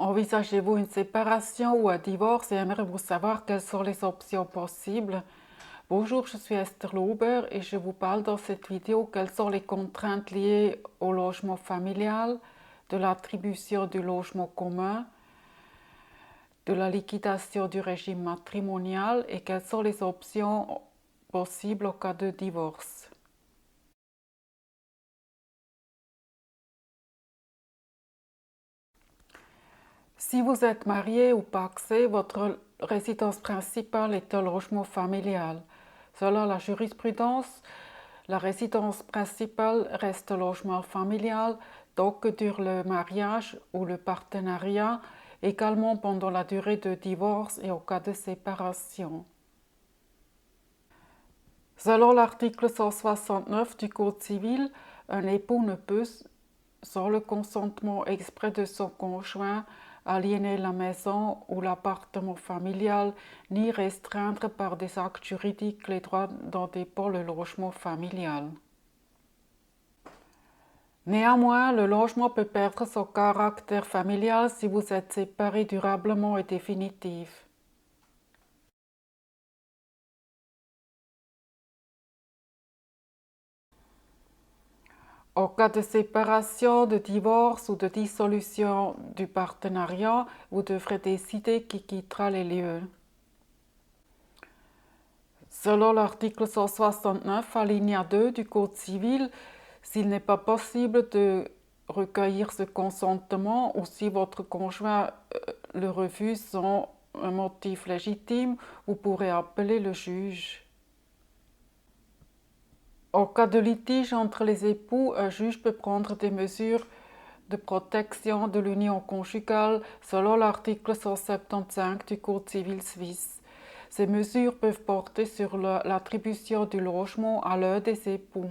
Envisagez-vous une séparation ou un divorce et aimeriez-vous savoir quelles sont les options possibles? Bonjour, je suis Esther Lauber et je vous parle dans cette vidéo quelles sont les contraintes liées au logement familial, de l'attribution du logement commun, de la liquidation du régime matrimonial et quelles sont les options possibles au cas de divorce. Si vous êtes marié ou pacsé, votre résidence principale est un logement familial. Selon la jurisprudence, la résidence principale reste un logement familial tant que dure le mariage ou le partenariat, également pendant la durée de divorce et au cas de séparation. Selon l'article 169 du Code civil, un époux ne peut, sans le consentement exprès de son conjoint, aliéner la maison ou l'appartement familial, ni restreindre par des actes juridiques les droits dont dépend le logement familial. Néanmoins, le logement peut perdre son caractère familial si vous êtes séparés durablement et définitivement. En cas de séparation, de divorce ou de dissolution du partenariat, vous devrez décider qui quittera les lieux. Selon l'article 169, alinéa 2 du Code civil, s'il n'est pas possible de recueillir ce consentement ou si votre conjoint le refuse sans un motif légitime, vous pourrez appeler le juge. En cas de litige entre les époux, un juge peut prendre des mesures de protection de l'union conjugale selon l'article 175 du Code civil suisse. Ces mesures peuvent porter sur l'attribution du logement à l'un des époux.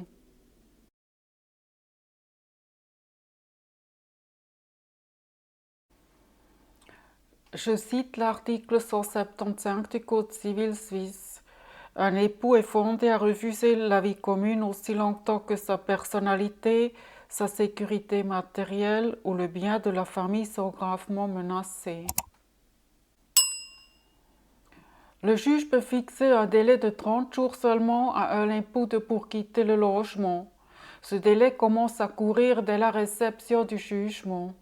Je cite l'article 175 du Code civil suisse. Un époux est fondé à refuser la vie commune aussi longtemps que sa personnalité, sa sécurité matérielle ou le bien de la famille sont gravement menacés. Le juge peut fixer un délai de 30 jours seulement à un époux pour quitter le logement. Ce délai commence à courir dès la réception du jugement.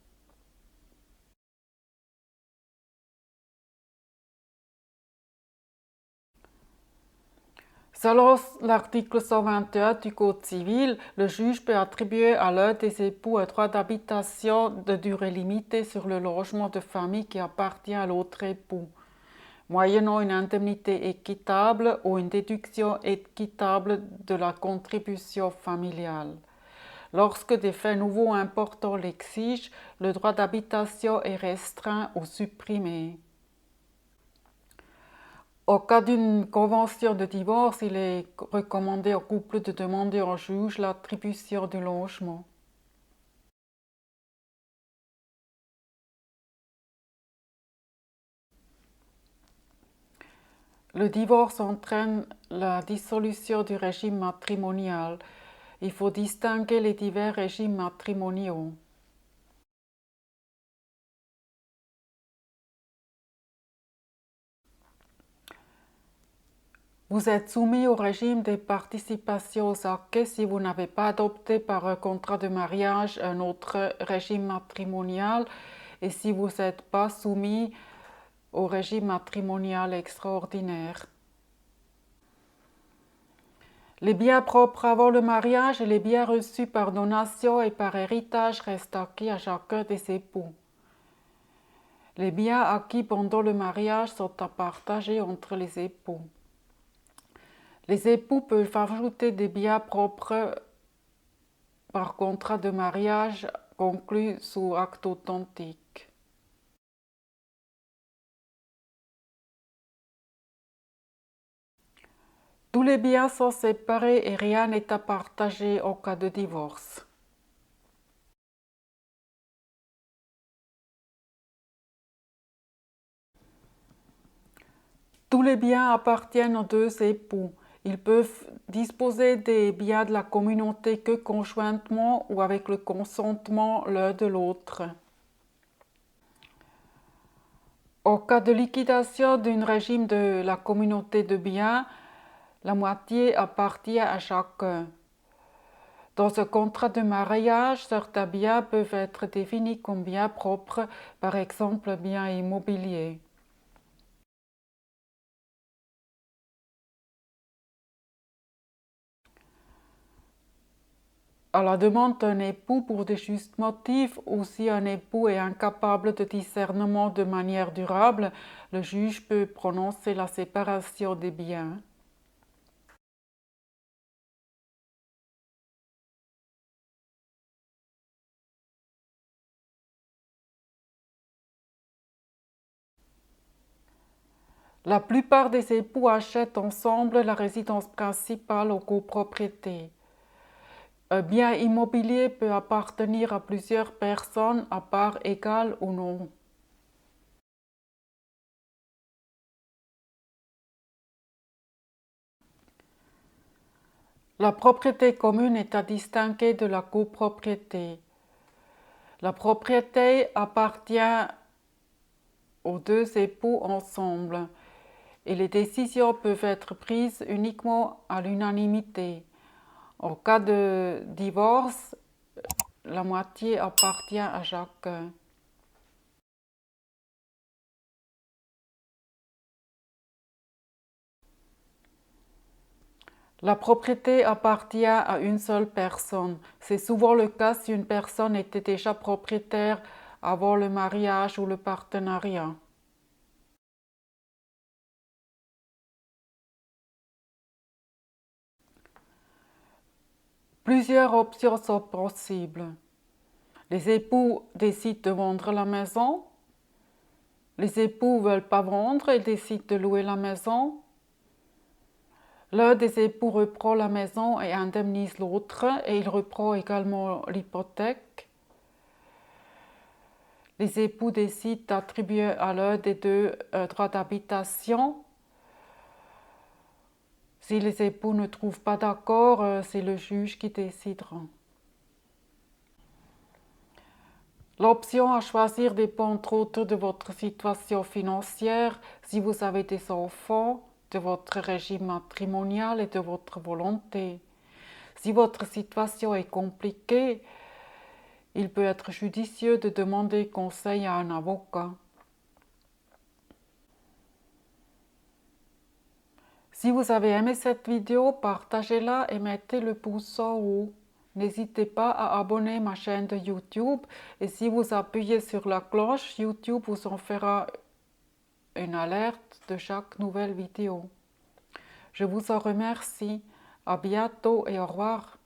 Selon l'article 121 du Code civil, le juge peut attribuer à l'un des époux un droit d'habitation de durée limitée sur le logement de famille qui appartient à l'autre époux, moyennant une indemnité équitable ou une déduction équitable de la contribution familiale. Lorsque des faits nouveaux importants l'exigent, le droit d'habitation est restreint ou supprimé. Au cas d'une convention de divorce, il est recommandé au couple de demander au juge l'attribution du logement. Le divorce entraîne la dissolution du régime matrimonial. Il faut distinguer les divers régimes matrimoniaux. Vous êtes soumis au régime des participations aux acquis si vous n'avez pas adopté par un contrat de mariage un autre régime matrimonial et si vous n'êtes pas soumis au régime matrimonial extraordinaire. Les biens propres avant le mariage et les biens reçus par donation et par héritage restent acquis à chacun des époux. Les biens acquis pendant le mariage sont à partager entre les époux. Les époux peuvent ajouter des biens propres par contrat de mariage conclu sous acte authentique. Tous les biens sont séparés et rien n'est à partager en cas de divorce. Tous les biens appartiennent aux deux époux. Ils peuvent disposer des biens de la communauté que conjointement ou avec le consentement l'un de l'autre. Au cas de liquidation d'un régime de la communauté de biens, la moitié appartient à chacun. Dans un contrat de mariage, certains biens peuvent être définis comme biens propres, par exemple biens immobiliers. À la demande d'un époux pour de justes motifs ou si un époux est incapable de discernement de manière durable, le juge peut prononcer la séparation des biens. La plupart des époux achètent ensemble la résidence principale aux copropriétés. Un bien immobilier peut appartenir à plusieurs personnes à part égale ou non. La propriété commune est à distinguer de la copropriété. La propriété appartient aux deux époux ensemble et les décisions peuvent être prises uniquement à l'unanimité. En cas de divorce, la moitié appartient à chacun. La propriété appartient à une seule personne. C'est souvent le cas si une personne était déjà propriétaire avant le mariage ou le partenariat. Plusieurs options sont possibles. Les époux décident de vendre la maison. Les époux ne veulent pas vendre et décident de louer la maison. L'un des époux reprend la maison et indemnise l'autre et il reprend également l'hypothèque. Les époux décident d'attribuer à l'un des deux un droit d'habitation. Si les époux ne trouvent pas d'accord, c'est le juge qui décidera. L'option à choisir dépend entre autres de votre situation financière, si vous avez des enfants, de votre régime matrimonial et de votre volonté. Si votre situation est compliquée, il peut être judicieux de demander conseil à un avocat. Si vous avez aimé cette vidéo, partagez-la et mettez le pouce en haut. N'hésitez pas à abonner ma chaîne de YouTube et si vous appuyez sur la cloche, YouTube vous en fera une alerte de chaque nouvelle vidéo. Je vous en remercie. À bientôt et au revoir.